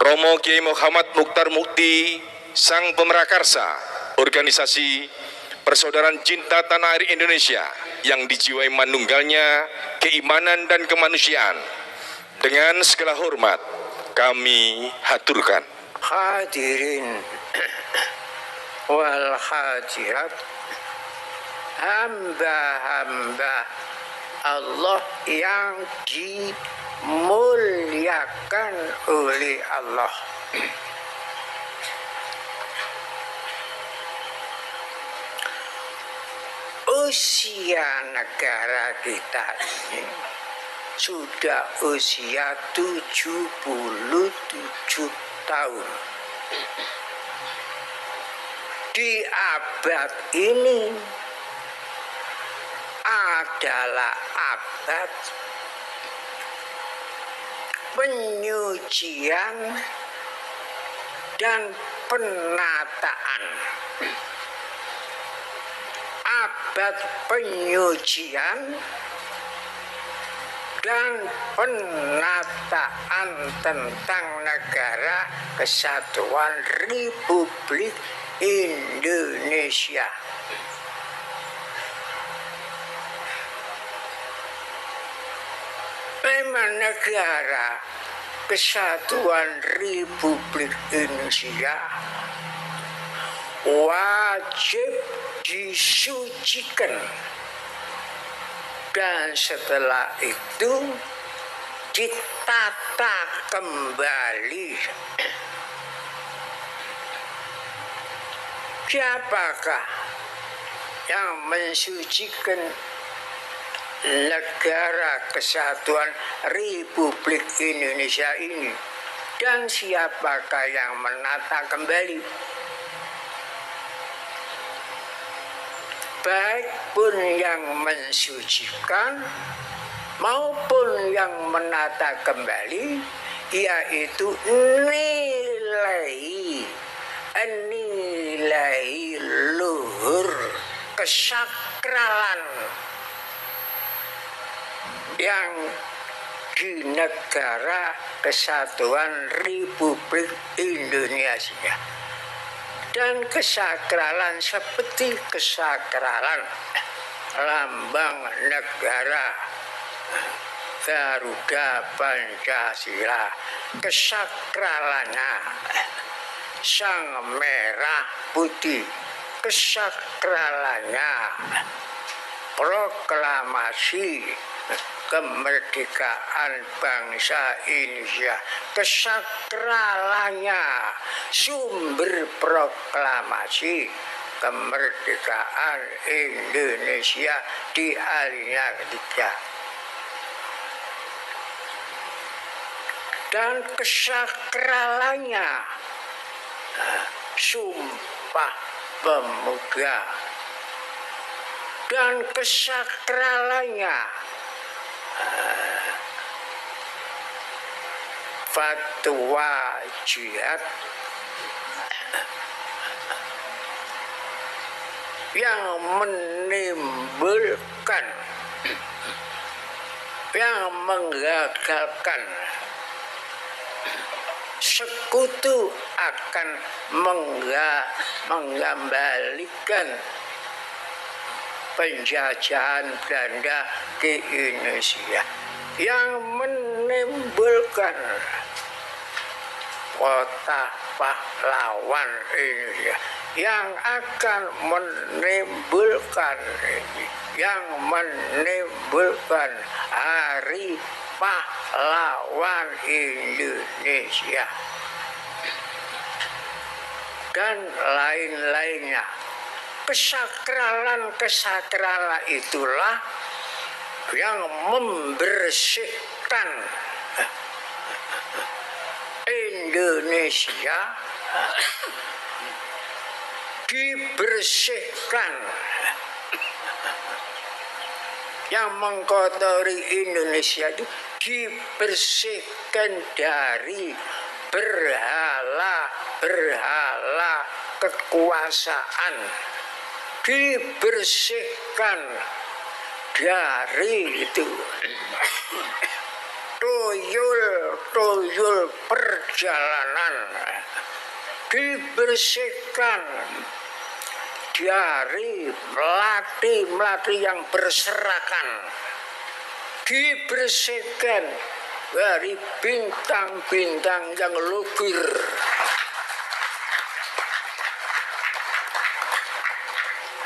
Romo Kiai Muhammad Mukhtar Mukti, Sang Pemrakarsa, organisasi Persaudaraan Cinta Tanah Air Indonesia yang dijiwai manunggalnya keimanan dan kemanusiaan. Dengan segala hormat, kami haturkan. Hadirin wal hadirat, hamba-hamba Allah yang dimuliakan oleh Allah. Usia negara kita ini sudah usia 77 tahun. Di abad ini adalah abad penyucian dan penataan. Abad penyucian dan penataan tentang Negara Kesatuan Republik Indonesia. Memang Negara Kesatuan Republik Indonesia wajib disucikan, dan setelah itu ditata kembali. Siapakah yang mensucikan Negara Kesatuan Republik Indonesia ini? Dan siapakah yang menata kembali? Baik pun yang mensucikan maupun yang menata kembali, yaitu nilai luhur kesakralan yang di Negara Kesatuan Republik Indonesia. Dan kesakralan seperti kesakralan lambang negara Garuda Pancasila, kesakralannya sang merah putih, kesakralannya proklamasi kemerdekaan bangsa Indonesia, kesakralannya sumber proklamasi kemerdekaan Indonesia di harinya ketiga, dan kesakralannya Sumpah Pemuda, dan kesakralannya fatwa jihad yang menimbulkan, yang menggagalkan sekutu akan mengembalikan penjajahan Belanda ke Indonesia, yang menimbulkan kota pahlawan Indonesia, yang akan menimbulkan Hari Pahlawan Indonesia, dan lain-lainnya. Kesakralan itulah yang membersihkan Indonesia, dibersihkan, yang mengkotori Indonesia itu dibersihkan dari berhala kekuasaan, dibersihkan dari itu tuyul perjalanan dibersihkan dari melati yang berserakan, dibersihkan dari bintang-bintang yang logir,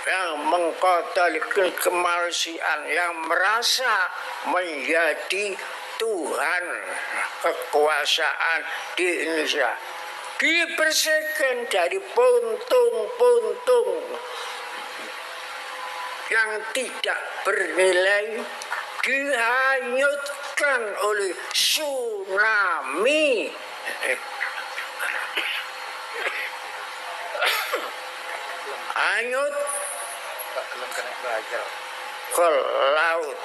yang mengkotori kemanusiaan, yang merasa menjadi Tuhan kekuasaan di Indonesia, dibersihkan dari puntung-puntung yang tidak bernilai, dihanyutkan oleh tsunami hanyut ke laut,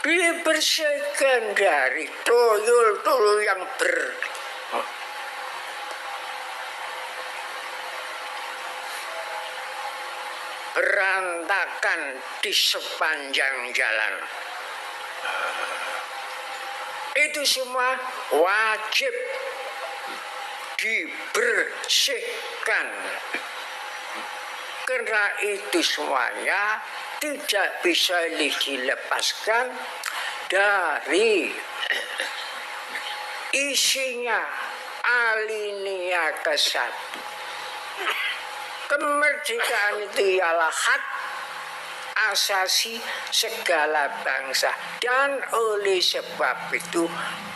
dibersihkan dari tuyul-tuyul yang berantakan di sepanjang jalan. Itu semua wajib dibersihkan. Karena itu semuanya tidak bisa dilepaskan dari isinya alinea ke-1. Kemerdekaan itu ialah hak asasi segala bangsa, dan oleh sebab itu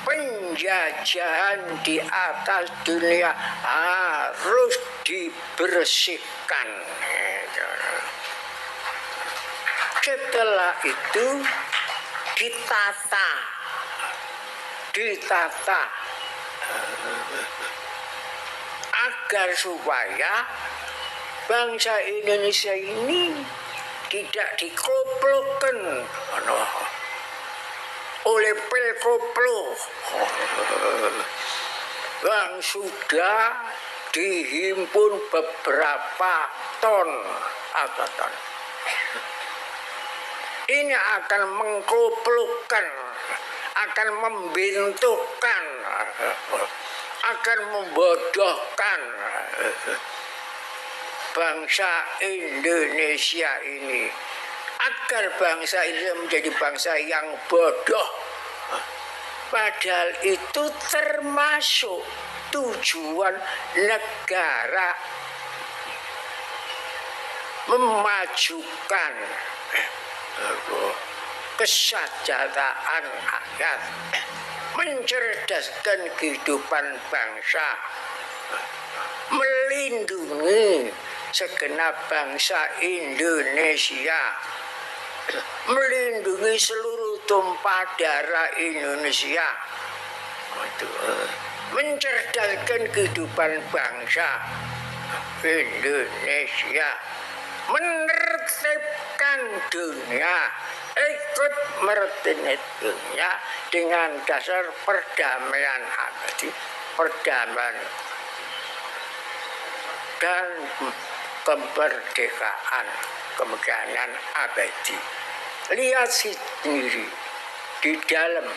penjajahan di atas dunia harus dibersihkan. Setelah itu ditata agar supaya bangsa Indonesia ini tidak dikoplokkan oleh pelkoplo yang sudah dihimpun beberapa ton atau ton. Ini akan mengkoplokkan, akan membentukkan, akan membodohkan bangsa Indonesia ini, agar bangsa Indonesia menjadi bangsa yang bodoh. Padahal itu termasuk tujuan negara memajukan kesejahteraan rakyat, mencerdaskan kehidupan bangsa, melindungi segenap bangsa Indonesia, melindungi seluruh tumpah darah Indonesia, mencerdaskan kehidupan bangsa Indonesia, menertibkan dunia, ikut menertibkan dunia dengan dasar perdamaian abadi, perdamaian dan kemerdekaan abadi. Lihat sendiri di dalam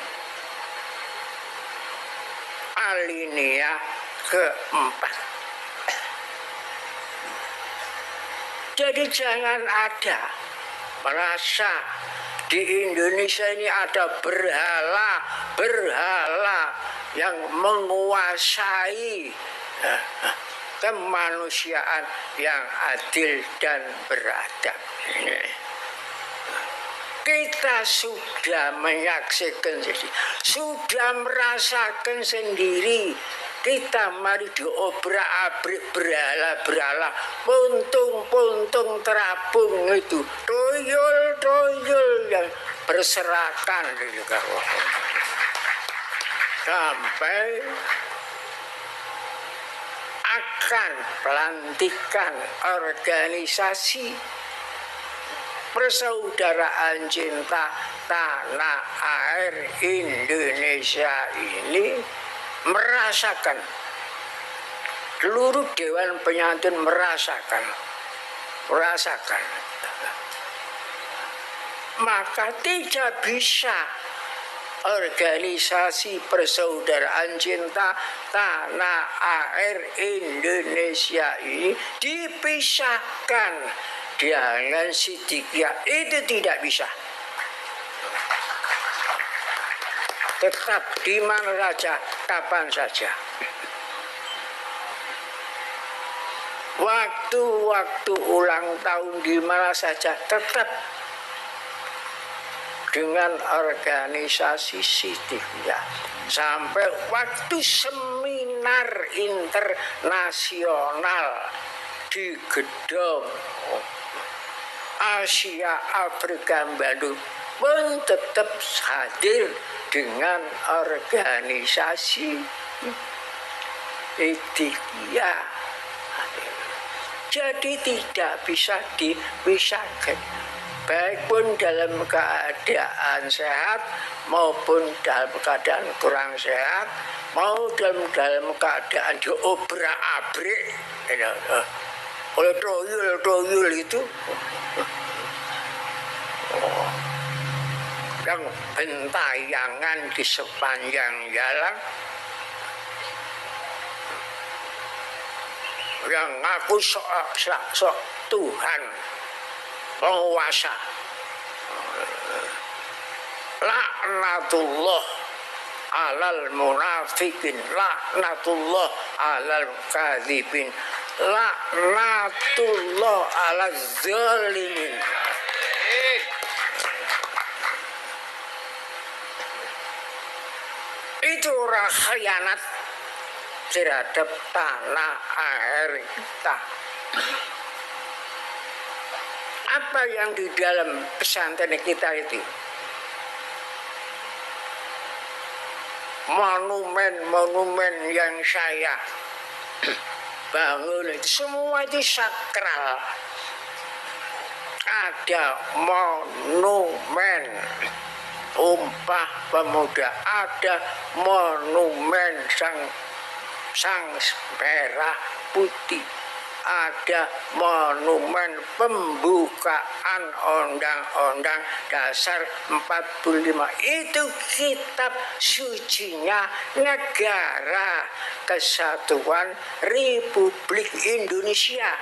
alinea ke-4. Jadi jangan ada merasa di Indonesia ini ada berhala yang menguasai kemanusiaan yang adil dan beradab. Kita sudah menyaksikan sendiri, sudah merasakan sendiri. Kita mari diobrak-abrik berhala-berhala, puntung-puntung terapung itu, tuyul-tuyul yang berserakan juga. Sampai akan pelantikan organisasi persaudaraan cinta tanah air Indonesia ini merasakan, seluruh Dewan Penyantun merasakan, maka tidak bisa Organisasi Persaudaraan Cinta Tanah Air Indonesia ini dipisahkan dengan Siddiqiyah. Itu tidak bisa. Tetap di mana saja, kapan saja. Waktu-waktu ulang tahun di mana saja, tetap dengan organisasi Siddiqiyah. Sampai waktu seminar internasional di Gedung Asia Afrika Bandung pun tetap hadir dengan organisasi Siddiqiyah. Jadi tidak bisa dipisahkan, baik pun dalam keadaan sehat maupun dalam keadaan kurang sehat, mau dalam keadaan diobrak-abrik oleh toyul itu yang bentayangan di sepanjang jalan, yang ngaku sok Tuhan penguasa. Laknatullah alal munafikin, laknatullah alal kadzibin, laknatullah alal zalimin. Itu orang khianat terhadap tanah air kita. Apa yang di dalam pesantren kita itu? Monumen-monumen yang saya bangun itu semua itu sakral. Ada monumen Sumpah Pemuda, ada monumen sang merah putih, ada monumen pembukaan Undang-Undang Dasar 45. Itu kitab sucinya Negara Kesatuan Republik Indonesia.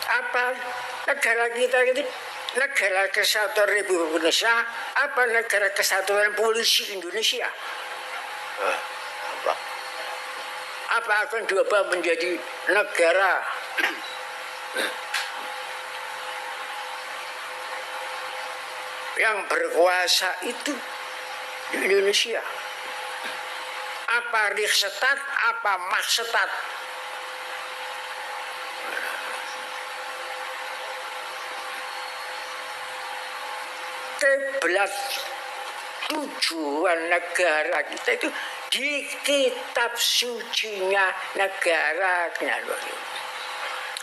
Apa negara kita itu? Negara Kesatuan Republik Indonesia apa Negara Kesatuan Polisi Indonesia? Apa akan diubah menjadi negara yang berkuasa itu di Indonesia? Apa Riksetat, apa Maksetat? Kiblat tujuan negara kita itu di kitab sucinya negara.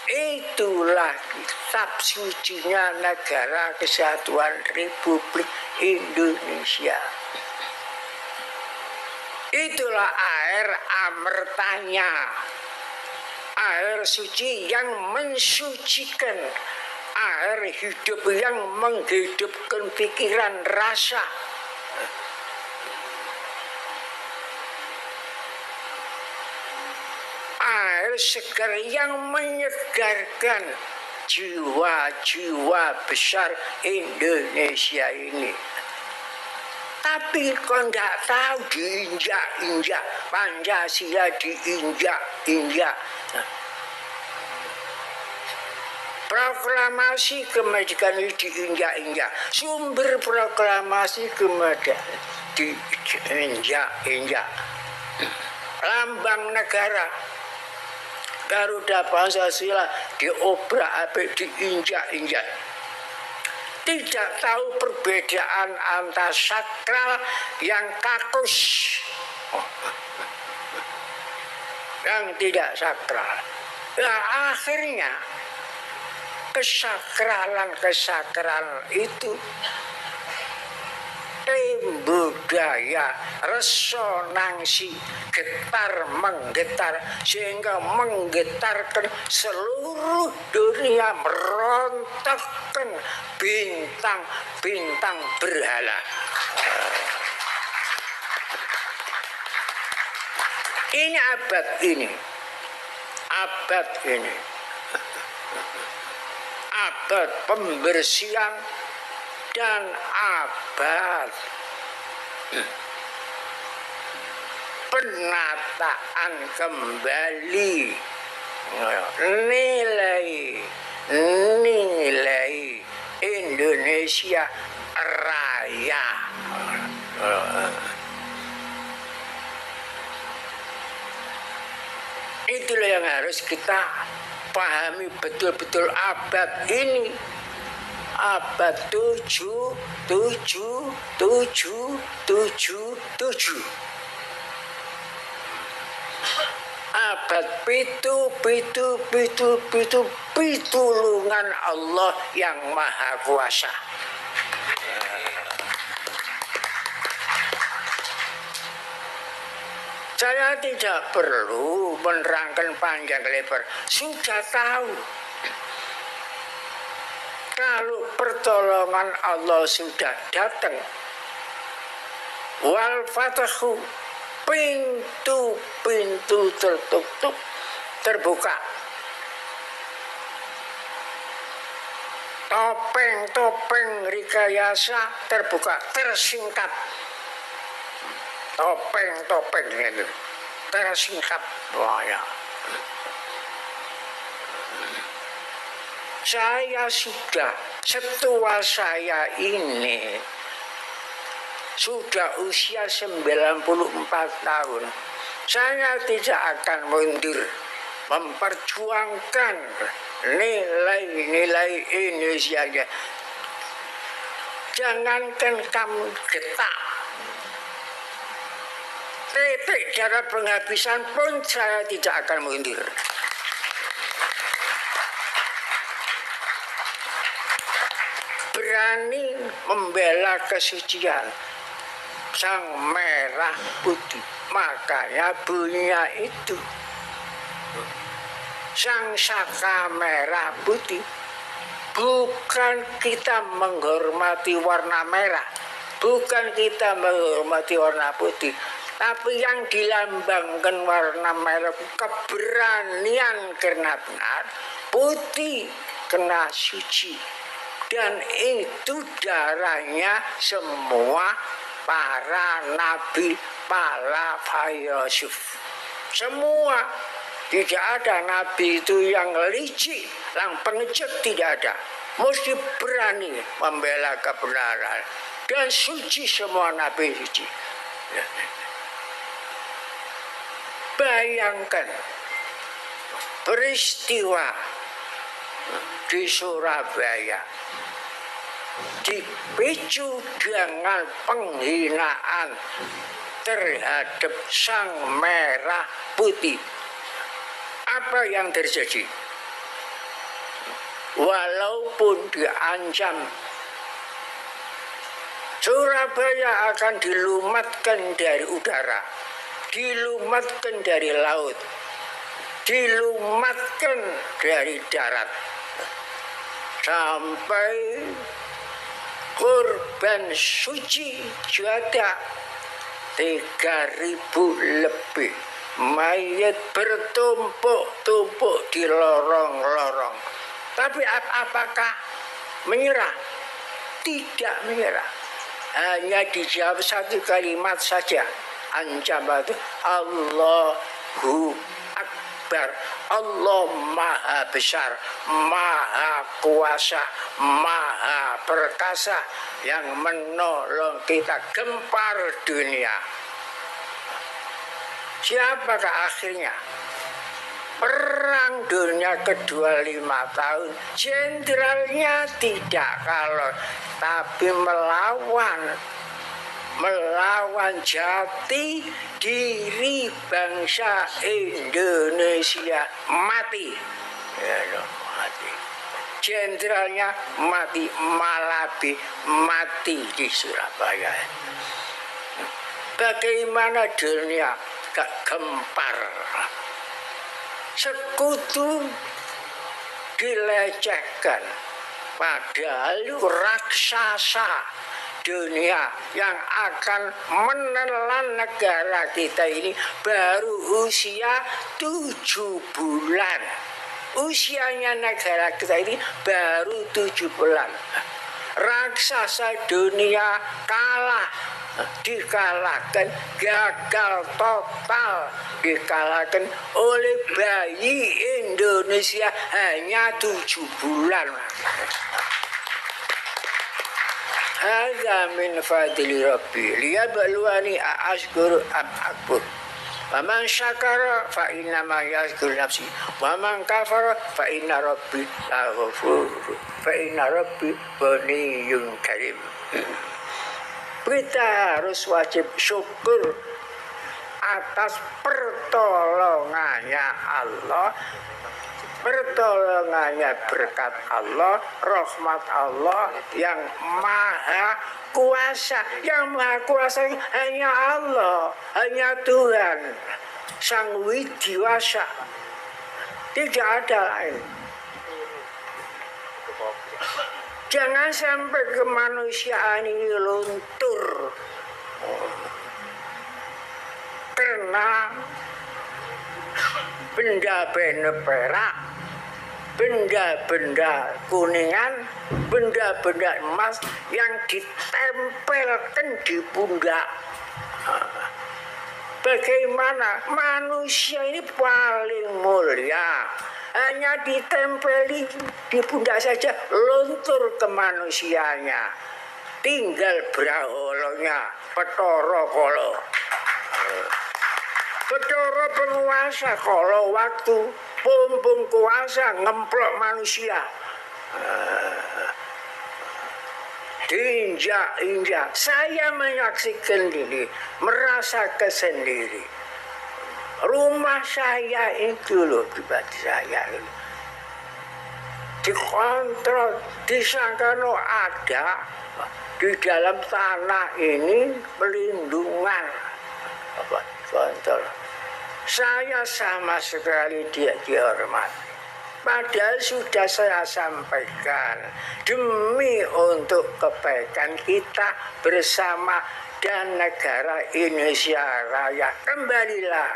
Itulah kitab sucinya Negara Kesatuan Republik Indonesia. Itulah air amertanya, air suci yang mensucikan, air hidup yang menghidupkan pikiran rasa. Air segar yang menyegarkan jiwa-jiwa besar Indonesia ini. Tapi kok tidak tahu diinjak-injak, Pancasila diinjak-injak. Proklamasi kemerdekaan ini diinjak-injak. Sumber proklamasi kemerdekaan diinjak-injak. Lambang negara Garuda Pancasila diobrak-abrik, diinjak-injak. Tidak tahu perbedaan antara sakral yang kakus, yang tidak sakral. Nah, akhirnya kesakralan itu timbul budaya, resonansi, getar menggetar sehingga menggetarkan seluruh dunia, merontokkan bintang-bintang berhala. Ini abad ini, abad pembersihan dan abad penataan kembali nilai Indonesia Raya. Itulah yang harus kita pahami betul-betul abad ini. Abad 777. Abad pitulungan Allah yang Maha Kuasa. Saya tidak perlu menerangkan panjang lebar, sudah tahu. Kalau pertolongan Allah sudah datang, wal fatahu, pintu-pintu tertutup, terbuka. Topeng-topeng rekayasa terbuka, tersingkap. Topeng-topeng itu tersingkap. Wah, ya. Saya sudah, setua saya ini sudah usia 94 tahun. Saya tidak akan mundur memperjuangkan nilai-nilai Indonesia. Jangankan kamu getak, titik darah penghabisan pun saya tidak akan mundur. Berani membela kesucian sang merah putih, makanya bunyinya itu sang saka merah putih. Bukan kita menghormati warna merah, bukan kita menghormati warna putih, tapi yang dilambangkan warna merah keberanian karena benar, putih kena suci. Dan itu darahnya semua para nabi, para filosof. Semua. Tidak ada nabi itu yang licik, yang pengecut, tidak ada. Mesti berani membela kebenaran. Dan suci, semua nabi suci. Bayangkan peristiwa di Surabaya dipicu dengan penghinaan terhadap sang merah putih. Apa yang terjadi? Walaupun diancam Surabaya akan dilumatkan dari udara, dilumatkan dari laut, dilumatkan dari darat, sampai korban suci juga 3.000 lebih. Mayat bertumpuk-tumpuk di lorong-lorong. Tapi apakah menyerah? Tidak menyerah. Hanya dijawab satu kalimat saja. Ancaman itu Allahu Akbar. Allah Maha Besar, Maha Kuasa, Maha Perkasa yang menolong kita gempar dunia. Siapakah akhirnya? Perang Dunia Kedua 5 tahun, jenderalnya tidak kalah, tapi melawan jati diri bangsa Indonesia mati. Ya, mati. Jenderalnya mati, Malabi mati di Surabaya. Bagaimana dunia gak gempar, sekutu dilecehkan, padahal raksasa dunia yang akan menelan negara kita ini baru usia 7 bulan. Usianya negara kita ini baru 7 bulan. Raksasa dunia kalah, dikalahkan, gagal total, dikalahkan oleh bayi Indonesia hanya 7 bulan. Hadza min fadli rabbi liyabluwani ashkuru am akfur. Waman syakara fa inna ma yashkur nafsi waman kafara fa inna rabbi laghafur fa inna rabbi ghaniyyun karim. Kita harus wajib syukur atas pertolongannya Allah, pertolongannya berkat Allah, rahmat Allah yang maha kuasa. Yang maha kuasa hanya Allah, hanya Tuhan Sang Widiwasa, tidak ada lain. Jangan sampai kemanusiaan ini luntur karena benda-benda perak, benda-benda kuningan, benda-benda emas yang ditempelkan di pundak. Bagaimana manusia ini paling mulia, hanya ditempeli di pundak saja luntur kemanusiaannya, tinggal braholonya, petoro kolo. Petoro penguasa kalau waktu pompong kuasa ngemplok manusia, diinjak-injak. Saya menyaksikan ini, merasakan sendiri. Rumah saya itu loh, pribadi saya ini dikontrol, disangka ada di dalam tanah ini pelindungan, kontrol. Saya sama sekali tidak dihormati. Padahal sudah saya sampaikan, demi untuk kebaikan kita bersama dan negara Indonesia Raya, kembalilah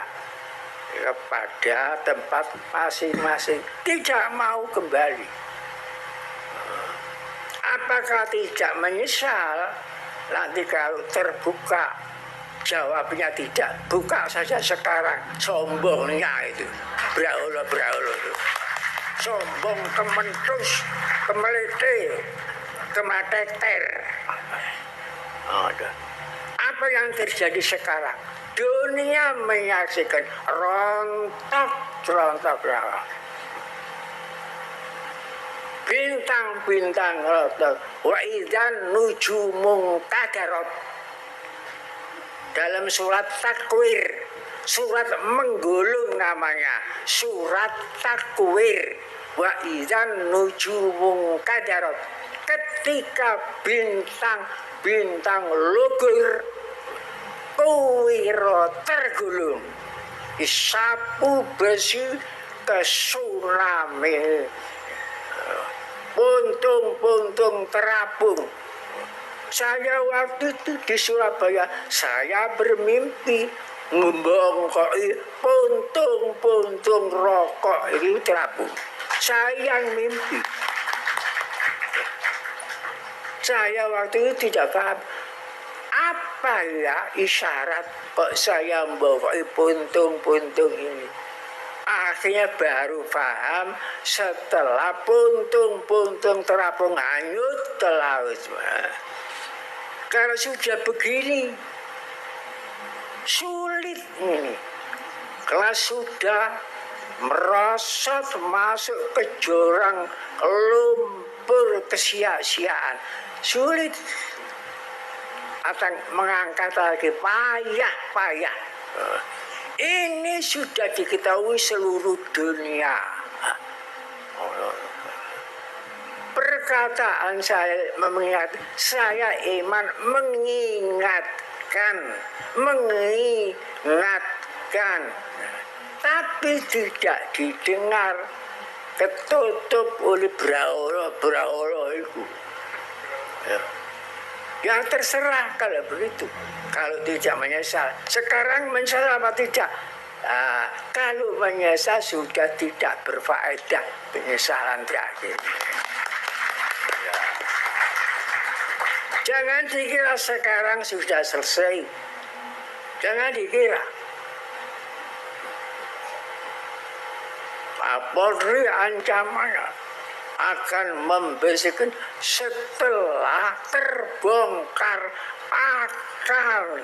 kepada tempat masing-masing. Tidak mau kembali. Apakah tidak menyesal? Nanti kalau terbuka, jawabnya tidak. Buka saja sekarang, sombongnya itu, braulo itu. Sombong, kementus, kemelete, kemateter. Apa yang terjadi sekarang? Dunia menyaksikan rontok. Bintang-bintang rontok. Wa idzan nujumun kadarat. Dalam surat Takwir, surat menggulung namanya, surat Takwir. Wa idzan nujumun kadarat. Ketika bintang lugur, kuwiro tergulung, sapu besi ke tsunami, puntung-puntung terapung. Saya waktu itu di Surabaya, saya bermimpi membongkoi puntung-puntung rokok ini terapung. Saya yang mimpi. Saya waktu itu tidak paham. Apa ya isyarat kok saya membongkoi puntung-puntung ini? Akhirnya baru paham setelah puntung-puntung terapung hanyut ke laut. Kalau sudah begini, sulit ini. Kalau sudah merosot masuk ke jurang lumpur kesia-siaan, sulit. Akan mengangkat lagi, payah. Ini sudah diketahui seluruh dunia. Perkataan saya mengingat, saya iman mengingat mengingatkan, tapi tidak didengar, ketutup oleh braolo itu. Ya terserah kalau begitu, kalau tidak menyesal. Sekarang menyesal apa tidak? Kalau menyesal sudah tidak berfaedah, penyesalan terakhir. Ya. Jangan dikira sekarang sudah selesai. Jangan dikira. Kapolri ancamannya akan membersihkan setelah terbongkar akar,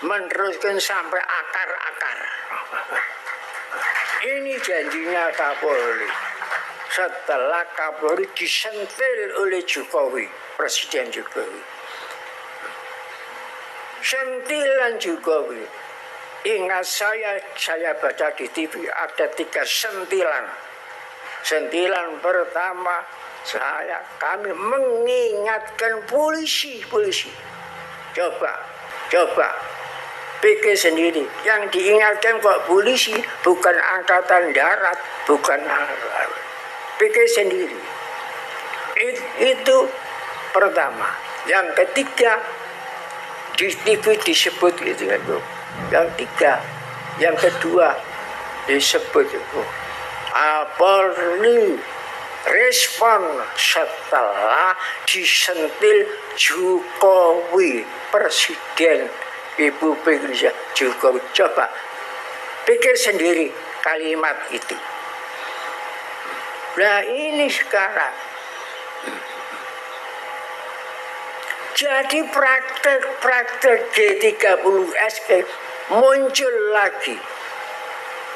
meneruskan sampai akar-akar. Ini janjinya Kapolri. Setelah Kapolri disentil oleh Jokowi, Presiden Jokowi. Sentilan Jokowi. Ingat saya baca di TV ada 3 sentilan. Sentilan pertama kami mengingatkan polisi. Coba pikir sendiri. Yang diingatkan kok polisi, bukan angkatan darat, bukan pikir sendiri. Itu pertama. Yang ketiga di TV disebut gitu kan. Yang kedua disebut itu Polri respon setelah disentil Jokowi, Presiden Republik Indonesia Jokowi. Coba pikir sendiri kalimat itu. Nah ini sekarang jadi praktek G30S muncul lagi.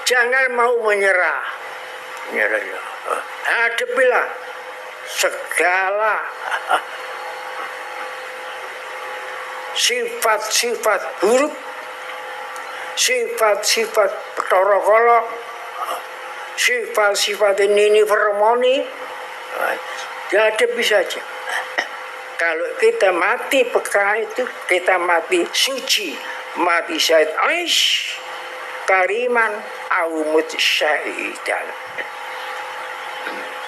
Jangan mau menyerah. Hadapilah segala sifat-sifat buruk, sifat-sifat petoro-kolo, sifat-sifat ini vermoni. Hadapi saja. Kalau kita mati perkara itu, kita mati suci, mati syahid aish, kariman, awmut syahidan.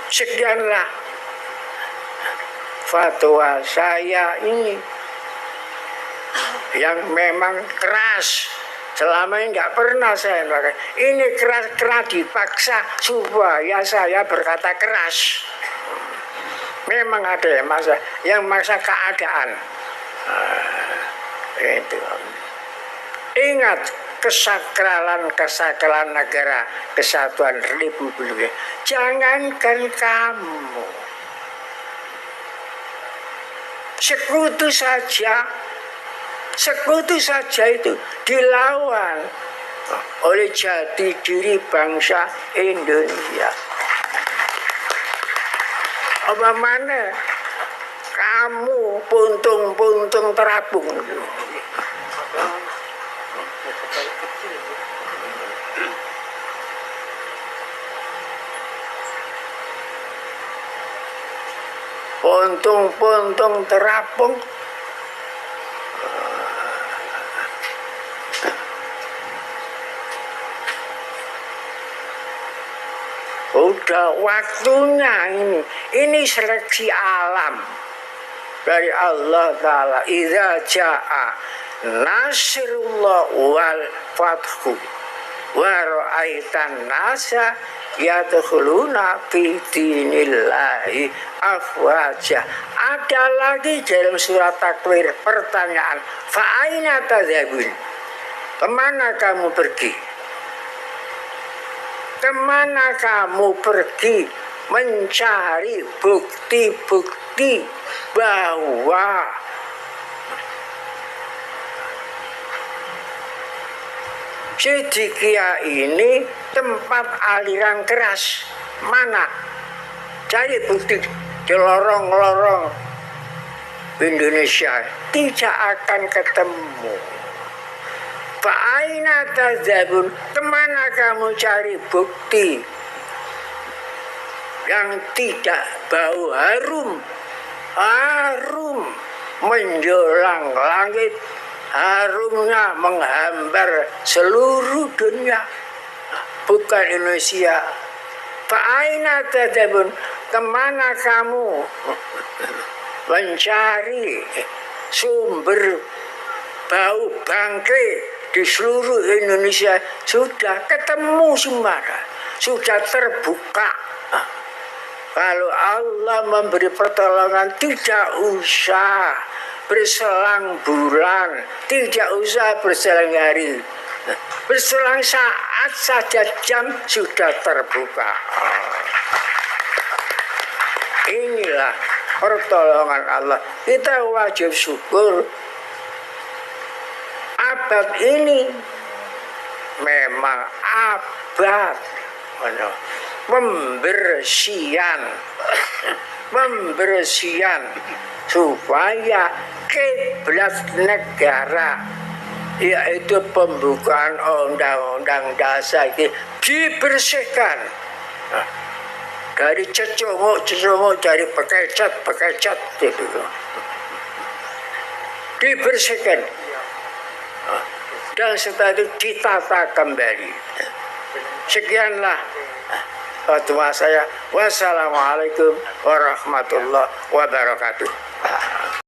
Sekianlah fatwa saya ini yang memang keras. Selama ini nggak pernah saya pakai. Ini keras dipaksa supaya saya berkata keras. Memang ada yang masa keadaan. Itu. Ingat kesakralan negara kesatuan Republik. Jangankan kamu, sekutu saja itu dilawan oleh jati diri bangsa Indonesia. Apa mana kamu puntung terapung. Puntung terapung. Udah waktunya ini. Ini seleksi alam dari Allah Ta'ala. Idza ja'a nasrullah wal fathu wa ra'aitan nasa yadkhuluna fi dinillahi afwaja. Ada lagi dalam surat Takwir pertanyaan, fa aina tadhabun? Kemana kamu pergi? Kemana kamu pergi mencari bukti-bukti bahwa Siddiqiyah ini tempat aliran keras? Mana? Cari bukti di lorong-lorong Indonesia, tidak akan ketemu. Fa'aina tadzabun, kemana kamu cari bukti yang tidak bau harum menjulang langit harumnya menghambar seluruh dunia, bukan Indonesia. Fa'aina tadabun, kemana kamu mencari sumber bau bangkai di seluruh Indonesia? Sudah ketemu semua, sudah terbuka. Kalau Allah memberi pertolongan, tidak usah berselang bulan, tidak usah berselang hari, berselang saat saja, jam sudah terbuka. Inilah pertolongan Allah. Kita wajib syukur. Abad ini memang abad pembersihan supaya kiblat negara, yaitu pembukaan undang-undang dasar ini dibersihkan dari cecunguk, dari pekecat gitu. Dibersihkan dan setelah itu ditata kembali. Sekianlah fatwa saya. Wassalamualaikum warahmatullahi wabarakatuh.